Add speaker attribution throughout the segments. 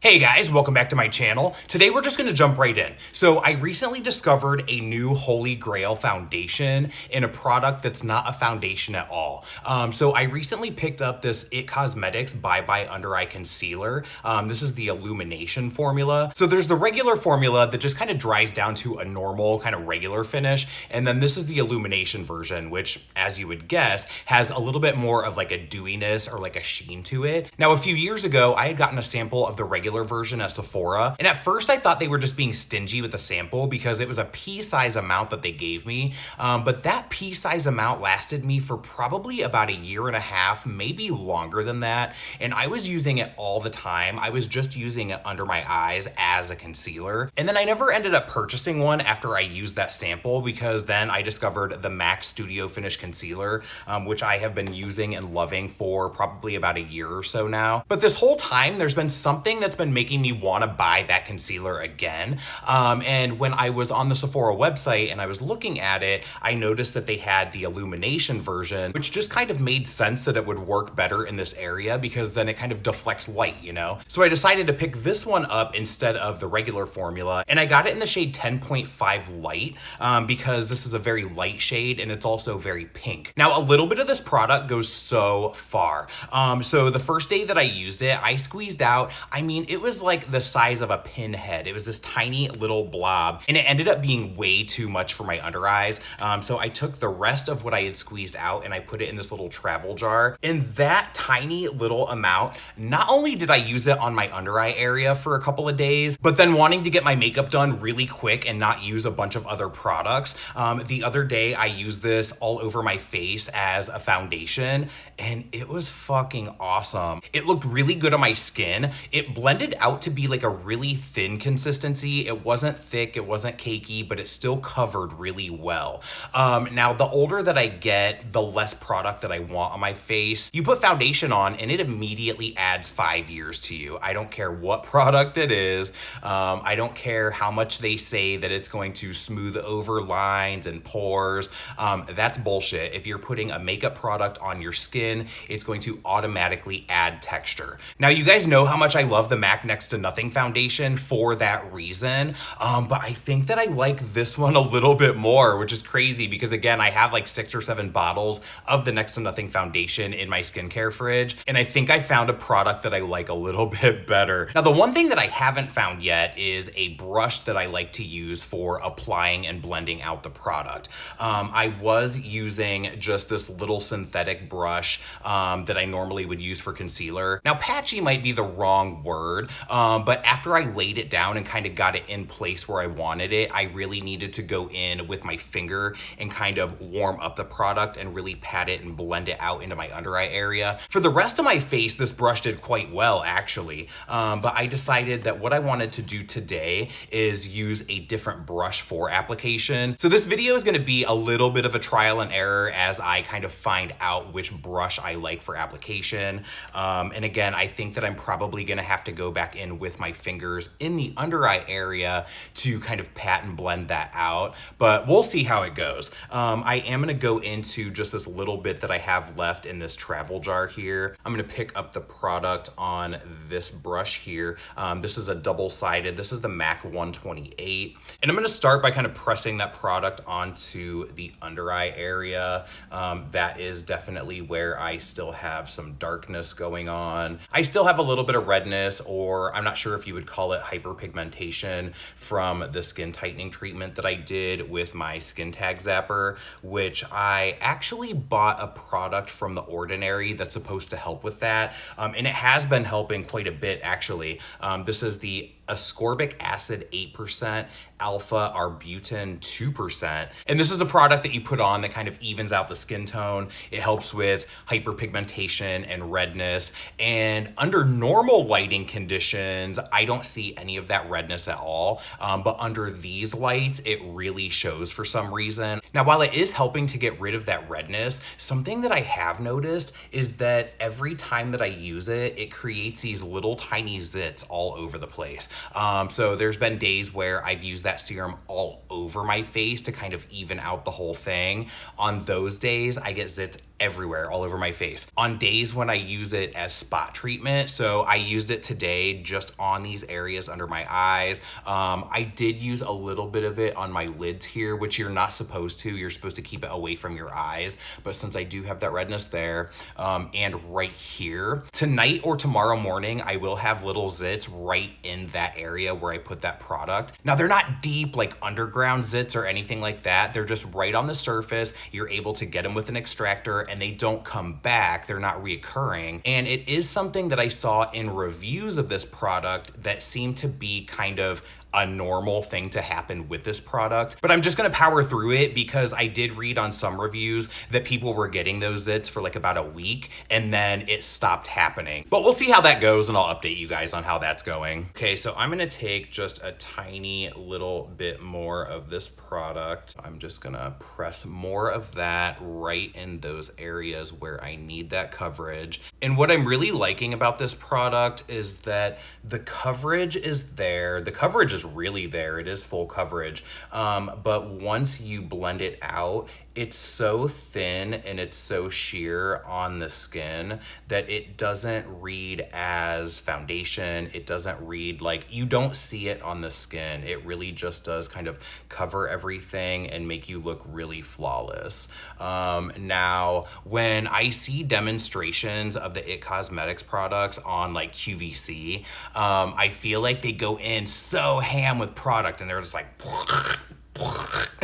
Speaker 1: Hey guys, welcome back to my channel. Today we're just gonna jump right in. So I recently discovered a new Holy Grail foundation in a product that's not a foundation at all. So I recently picked up this IT Cosmetics Bye Bye Under Eye Concealer. This is the illumination formula. So there's the regular formula that just kind of dries down to a normal kind of regular finish. And then this is the illumination version, which as you would guess, has a little bit more of like a dewiness or like a sheen to it. Now, a few years ago, I had gotten a sample of the regular version at Sephora. And at first I thought they were just being stingy with the sample because it was a pea-size amount that they gave me. But that pea-size amount lasted me for probably about a year and a half, maybe longer than that. And I was using it all the time. I was just using it under my eyes as a concealer. And then I never ended up purchasing one after I used that sample because then I discovered the MAC Studio Finish Concealer, which I have been using and loving for probably about a year or so now. But this whole time, there's been something that's been making me want to buy that concealer again. And when I was on the Sephora website and I was looking at it, I noticed that they had the illumination version, which just kind of made sense that it would work better in this area because then it kind of deflects light, you know? So I decided to pick this one up instead of the regular formula. And I got it in the shade 10.5 Light because this is a very light shade and it's also very pink. Now, a little bit of this product goes so far. So the first day that I used it, I squeezed out, it was like the size of a pinhead. It was this tiny little blob and it ended up being way too much for my under eyes. So I took the rest of what I had squeezed out and I put it in this little travel jar. And that tiny little amount, not only did I use it on my under eye area for a couple of days, but then wanting to get my makeup done really quick and not use a bunch of other products. The other day I used this all over my face as a foundation and it was fucking awesome. It looked really good on my skin. It blended out to be like a really thin consistency. It wasn't thick, it wasn't cakey, but it still covered really well. Now, the older that I get, the less product that I want on my face. You put foundation on and it immediately adds 5 years to you. I don't care what product it is. I don't care how much they say that it's going to smooth over lines and pores. That's bullshit. If you're putting a makeup product on your skin, it's going to automatically add texture. Now, you guys know how much I love the MAC Next to Nothing foundation for that reason. But I think that I like this one a little bit more, which is crazy because again, I have like 6 or 7 bottles of the Next to Nothing foundation in my skincare fridge. And I think I found a product that I like a little bit better. Now, the one thing that I haven't found yet is a brush that I like to use for applying and blending out the product. I was using just this little synthetic brush that I normally would use for concealer. Now, patchy might be the wrong word, but after I laid it down and kind of got it in place where I wanted it, I really needed to go in with my finger and kind of warm up the product and really pat it and blend it out into my under eye area. For the rest of my face, this brush did quite well actually, but I decided that what I wanted to do today is use a different brush for application. So this video is going to be a little bit of a trial and error as I kind of find out which brush I like for application. And again, I think that I'm probably going to have to go back in with my fingers in the under eye area to kind of pat and blend that out, but we'll see how it goes. I am going to go into just this little bit that I have left in this travel jar here. I'm going to pick up the product on this brush here. This is a double-sided, this is the MAC 128. And I'm going to start by kind of pressing that product onto the under eye area. That is definitely where I still have some darkness going on. I still have a little bit of redness, or I'm not sure if you would call it hyperpigmentation from the skin tightening treatment that I did with my Skin Tag Zapper, which I actually bought a product from The Ordinary that's supposed to help with that. And it has been helping quite a bit actually. This is the ascorbic acid 8%, alpha arbutin 2%. And this is a product that you put on that kind of evens out the skin tone. It helps with hyperpigmentation and redness. And under normal lighting conditions, I don't see any of that redness at all. But under these lights, it really shows for some reason. Now, while it is helping to get rid of that redness, something that I have noticed is that every time that I use it, it creates these little tiny zits all over the place. So there's been days where I've used that serum all over my face to kind of even out the whole thing. On those days, I get zits everywhere, all over my face. On days when I use it as spot treatment, so I used it today just on these areas under my eyes. I did use a little bit of it on my lids here, which you're not supposed to. You're supposed to keep it away from your eyes. But since I do have that redness there, and right here, tonight or tomorrow morning, I will have little zits right in that area where I put that product. Now, they're not deep like underground zits or anything like that. They're just right on the surface. You're able to get them with an extractor and they don't come back. They're not reoccurring. And it is something that I saw in reviews of this product that seemed to be kind of a normal thing to happen with this product. But I'm just gonna power through it because I did read on some reviews that people were getting those zits for like about a week and then it stopped happening. But we'll see how that goes and I'll update you guys on how that's going. Okay, so I'm gonna take just a tiny little bit more of this product. I'm just gonna press more of that right in those areas where I need that coverage. And what I'm really liking about this product is that the coverage is there. The coverage is really there. It is full coverage. But once you blend it out, it's so thin and it's so sheer on the skin that it doesn't read as foundation. It doesn't read like, you don't see it on the skin. It really just does kind of cover everything and make you look really flawless. Now, when I see demonstrations of the IT Cosmetics products on like QVC, I feel like they go in so ham with product and they're just like,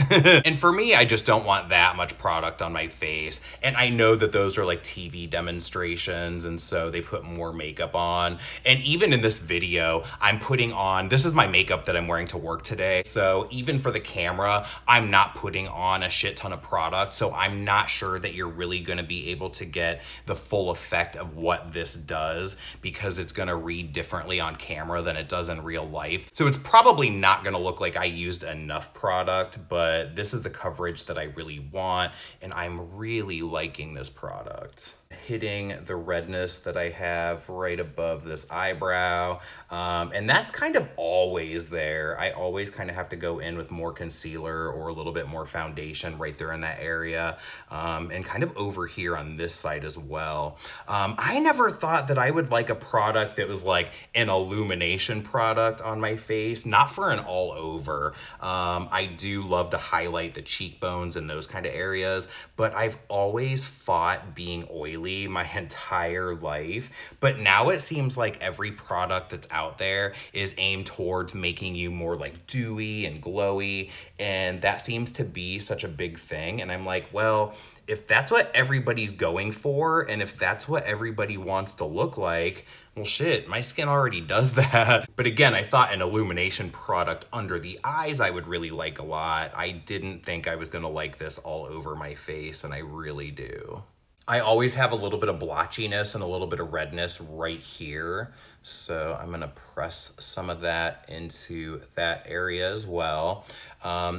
Speaker 1: and for me, I just don't want that much product on my face. And I know that those are like TV demonstrations, and so they put more makeup on. And even in this video, I'm putting on, this is my makeup that I'm wearing to work today. So even for the camera, I'm not putting on a shit ton of product. So I'm not sure that you're really gonna be able to get the full effect of what this does because it's gonna read differently on camera than it does in real life. So it's probably not gonna look like I used enough product, but this is the coverage that I really want, and I'm really liking this product. Hitting the redness that I have right above this eyebrow, and that's kind of always there. I always kind of have to go in with more concealer or a little bit more foundation right there in that area, and kind of over here on this side as well. I never thought that I would like a product that was like an illumination product on my face, not for an all over. I do love to highlight the cheekbones and those kind of areas, but I've always fought being oily my entire life. But now it seems like every product that's out there is aimed towards making you more like dewy and glowy, and that seems to be such a big thing. And I'm like, well, if that's what everybody's going for, and if that's what everybody wants to look like, well, shit, my skin already does that. But again, I thought an illumination product under the eyes I would really like a lot. I didn't think I was gonna like this all over my face, and I really do. I always have a little bit of blotchiness and a little bit of redness right here. So I'm gonna press some of that into that area as well.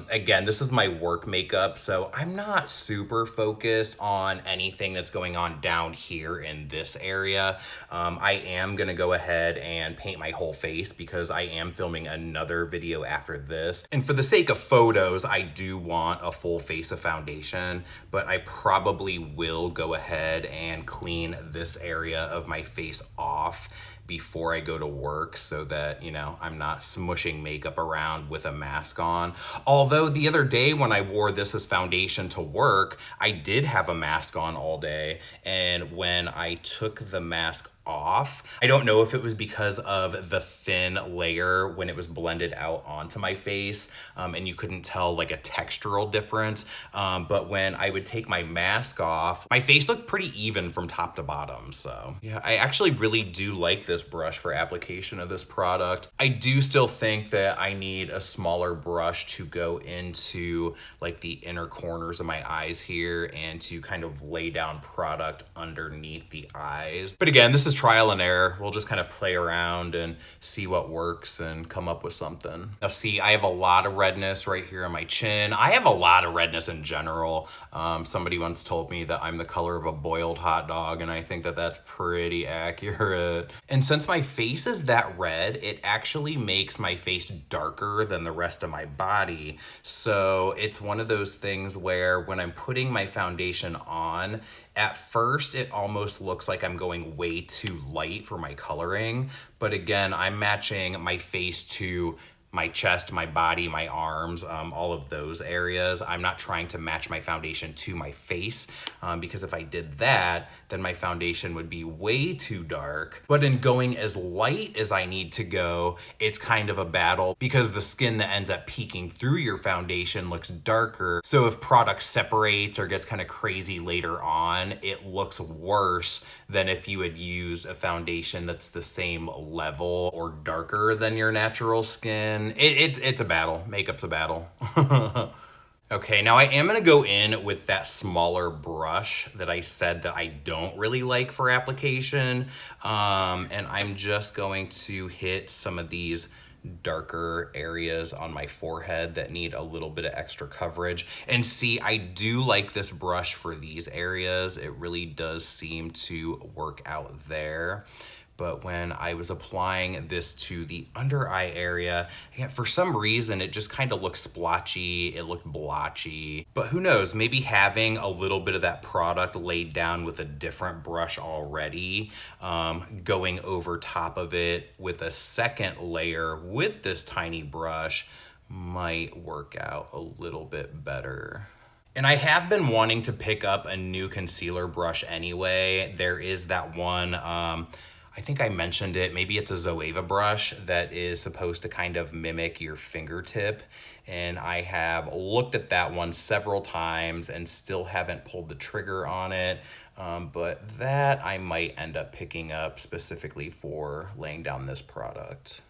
Speaker 1: Again, this is my work makeup, so I'm not super focused on anything that's going on down here in this area. I am gonna go ahead and paint my whole face because I am filming another video after this. And for the sake of photos, I do want a full face of foundation, but I probably will go ahead and clean this area of my face off before I go to work so that, you know, I'm not smushing makeup around with a mask on. Although the other day when I wore this as foundation to work, I did have a mask on all day. And when I took the mask off, I don't know if it was because of the thin layer when it was blended out onto my face, and you couldn't tell like a textural difference, but when I would take my mask off, my face looked pretty even from top to bottom. So yeah, I actually really do like this brush for application of this product. I do still think that I need a smaller brush to go into like the inner corners of my eyes here and to kind of lay down product underneath the eyes. But again, this is trial and error. We'll just kind of play around and see what works and come up with something. Now see, I have a lot of redness right here on my chin. I have a lot of redness in general. Somebody once told me that I'm the color of a boiled hot dog, and I think that that's pretty accurate. And since my face is that red, it actually makes my face darker than the rest of my body. So it's one of those things where when I'm putting my foundation on At first, it almost looks like I'm going way too light for my coloring, but again, I'm matching my face to my chest, my body, my arms, all of those areas. I'm not trying to match my foundation to my face because if I did that, then my foundation would be way too dark. But in going as light as I need to go, it's kind of a battle because the skin that ends up peeking through your foundation looks darker. So if product separates or gets kind of crazy later on, it looks worse than if you had used a foundation that's the same level or darker than your natural skin. It's a battle. Makeup's a battle. Okay, now I am gonna go in with that smaller brush that I said that I don't really like for application. And I'm just going to hit some of these darker areas on my forehead that need a little bit of extra coverage. And see, I do like this brush for these areas. It really does seem to work out there. But when I was applying this to the under eye area, for some reason, it just kind of looked splotchy, it looked blotchy. But who knows, maybe having a little bit of that product laid down with a different brush already, going over top of it with a second layer with this tiny brush might work out a little bit better. And I have been wanting to pick up a new concealer brush anyway. There is that one, I think I mentioned it, maybe it's a Zoeva brush that is supposed to kind of mimic your fingertip. And I have looked at that one several times and still haven't pulled the trigger on it. But that I might end up picking up specifically for laying down this product.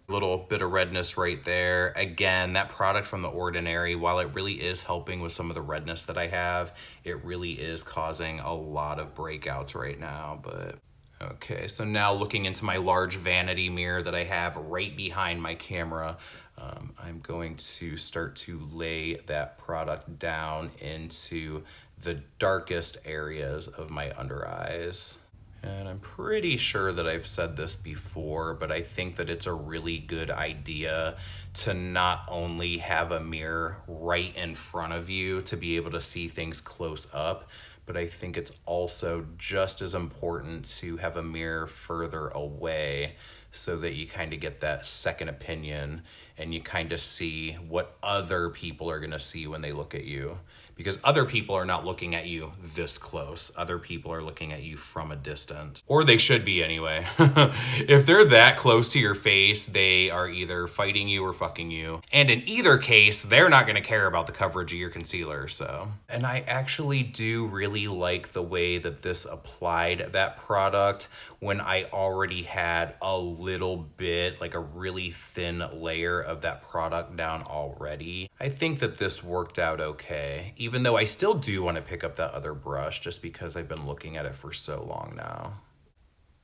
Speaker 1: Little bit of redness right there. Again, that product from The Ordinary, while it really is helping with some of the redness that I have, it really is causing a lot of breakouts right now, but okay, so now looking into my large vanity mirror that I have right behind my camera, I'm going to start to lay that product down into the darkest areas of my under eyes. And I'm pretty sure that I've said this before, but I think that it's a really good idea to not only have a mirror right in front of you to be able to see things close up, but I think it's also just as important to have a mirror further away so that you kind of get that second opinion and you kind of see what other people are going to see when they look at you. Because other people are not looking at you this close. Other people are looking at you from a distance. Or they should be anyway. If they're that close to your face, they are either fighting you or fucking you. And in either case, they're not gonna care about the coverage of your concealer, so. And I actually do really like the way that this applied that product when I already had a little bit, like a really thin layer of that product down already. I think that this worked out okay, even though I still do want to pick up that other brush just because I've been looking at it for so long now.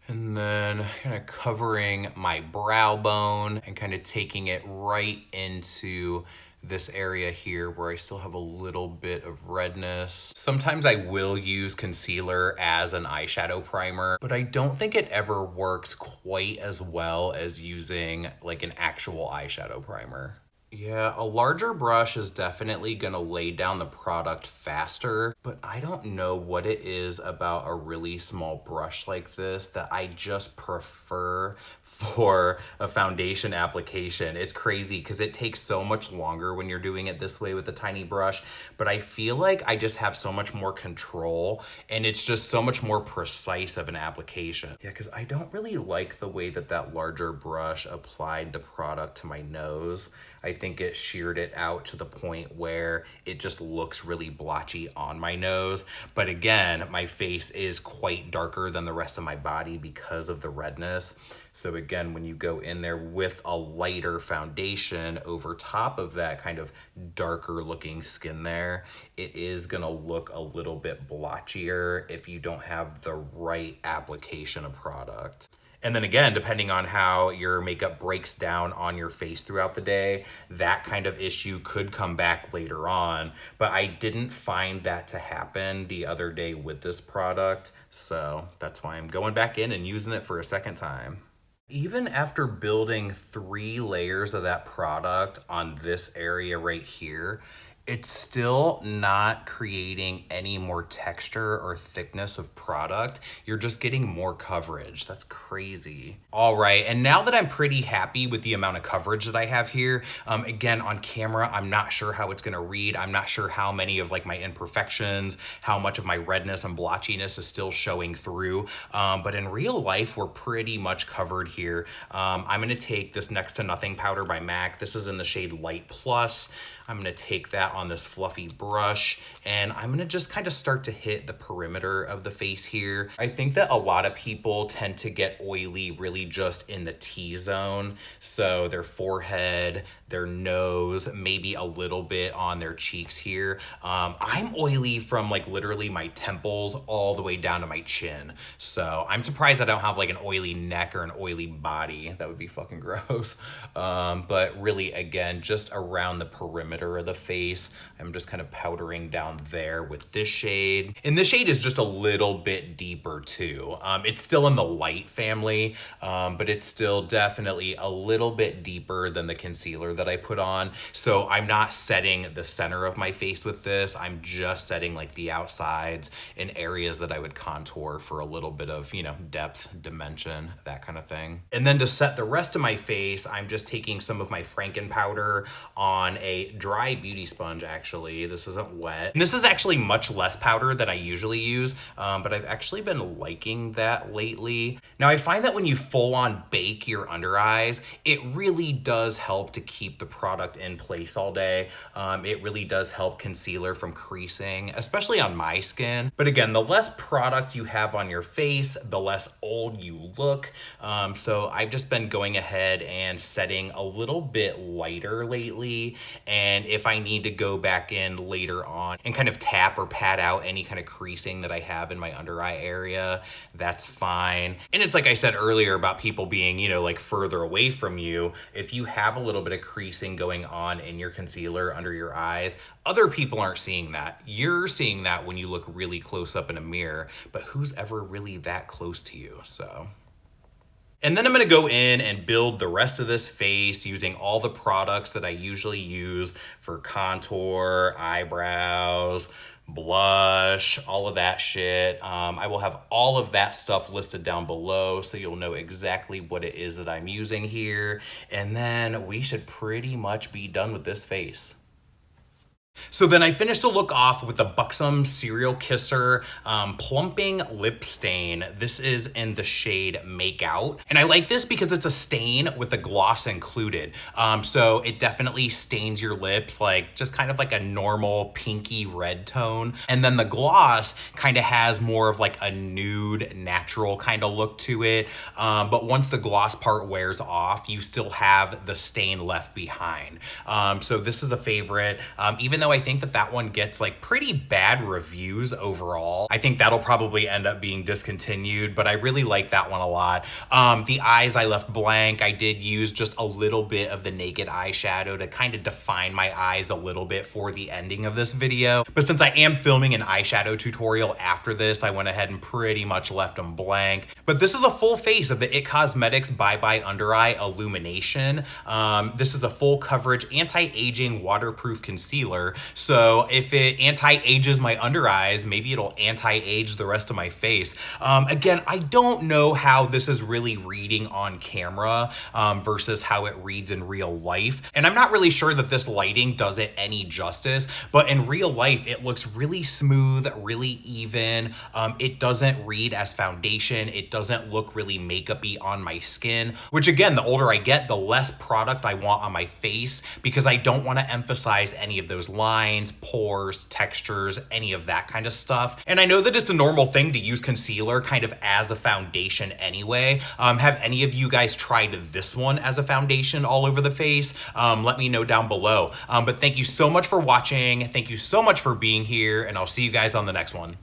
Speaker 1: And then kind of covering my brow bone and kind of taking it right into this area here where I still have a little bit of redness. Sometimes I will use concealer as an eyeshadow primer, but I don't think it ever works quite as well as using like an actual eyeshadow primer. Yeah, a larger brush is definitely gonna lay down the product faster, but I don't know what it is about a really small brush like this that I just prefer for a foundation application. It's crazy because it takes so much longer when you're doing it this way with a tiny brush, but I feel like I just have so much more control and it's just so much more precise of an application. Yeah, because I don't really like the way that that larger brush applied the product to my nose. I think it sheared it out to the point where it just looks really blotchy on my nose. But again, my face is quite darker than the rest of my body because of the redness. So again, when you go in there with a lighter foundation over top of that kind of darker looking skin there, it is gonna look a little bit blotchier if you don't have the right application of product. And then again, depending on how your makeup breaks down on your face throughout the day, that kind of issue could come back later on. But I didn't find that to happen the other day with this product. So that's why I'm going back in and using it for a second time. Even after building 3 layers of that product on this area right here, it's still not creating any more texture or thickness of product. You're just getting more coverage. That's crazy. All right, and now that I'm pretty happy with the amount of coverage that I have here, again, on camera, I'm not sure how it's gonna read. I'm not sure how many of like my imperfections, how much of my redness and blotchiness is still showing through. But in real life, we're pretty much covered here. I'm gonna take this Next to Nothing powder by MAC. This is in the shade Light Plus. I'm gonna take that on this fluffy brush, and I'm gonna just kind of start to hit the perimeter of the face here. I think that a lot of people tend to get oily really just in the T-zone. So their forehead, their nose, maybe a little bit on their cheeks here. I'm oily from like literally my temples all the way down to my chin. So I'm surprised I don't have like an oily neck or an oily body. That would be fucking gross. But really, again, just around the perimeter of the face, I'm just kind of powdering down there with this shade. And this shade is just a little bit deeper too. It's still in the light family, but it's still definitely a little bit deeper than the concealer that I put on. So I'm not setting the center of my face with this. I'm just setting like the outsides and areas that I would contour for a little bit of, you know, depth, dimension, that kind of thing. And then to set the rest of my face, I'm just taking some of my Franken powder on a dry beauty sponge, actually. This isn't wet. And this is actually much less powder than I usually use, but I've actually been liking that lately. Now, I find that when you full on bake your under eyes, it really does help to keep the product in place all day. It really does help concealer from creasing, especially on my skin. But again, the less product you have on your face, the less old you look. So I've just been going ahead and setting a little bit lighter lately. And if I need to go back in later on and kind of tap or pat out any kind of creasing that I have in my under eye area, that's fine. And it's like I said earlier about people being, you know, like further away from you. If you have a little bit of creasing going on in your concealer under your eyes, other people aren't seeing that. You're seeing that when you look really close up in a mirror, but who's ever really that close to you? So. And then I'm gonna go in and build the rest of this face using all the products that I usually use for contour, eyebrows, blush, all of that shit. I will have all of that stuff listed down below so you'll know exactly what it is that I'm using here. And then we should pretty much be done with this face. So then I finished the look off with the Buxom Serial Kisser Plumping Lip Stain. This is in the shade Make Out. And I like this because it's a stain with a gloss included. So it definitely stains your lips like just kind of like a normal pinky red tone. And then the gloss kind of has more of like a nude, natural kind of look to it. But once the gloss part wears off, you still have the stain left behind. So this is a favorite. Even though I think that that one gets like pretty bad reviews overall. I think that'll probably end up being discontinued, but I really like that one a lot. The eyes I left blank. I did use just a little bit of the Naked eyeshadow to kind of define my eyes a little bit for the ending of this video. But since I am filming an eyeshadow tutorial after this, I went ahead and pretty much left them blank. But this is a full face of the IT Cosmetics Bye Bye Under Eye Illumination. This is a full coverage anti-aging waterproof concealer. So if it anti-ages my under eyes, maybe it'll anti-age the rest of my face. Again, I don't know how this is really reading on camera versus how it reads in real life. And I'm not really sure that this lighting does it any justice, but in real life, it looks really smooth, really even. It doesn't read as foundation. It doesn't look really makeup-y on my skin, which again, the older I get, the less product I want on my face because I don't want to emphasize any of those lines, pores, textures, any of that kind of stuff. And I know that it's a normal thing to use concealer kind of as a foundation anyway. Have any of you guys tried this one as a foundation all over the face? Let me know down below. But thank you so much for watching. Thank you so much for being here, and I'll see you guys on the next one.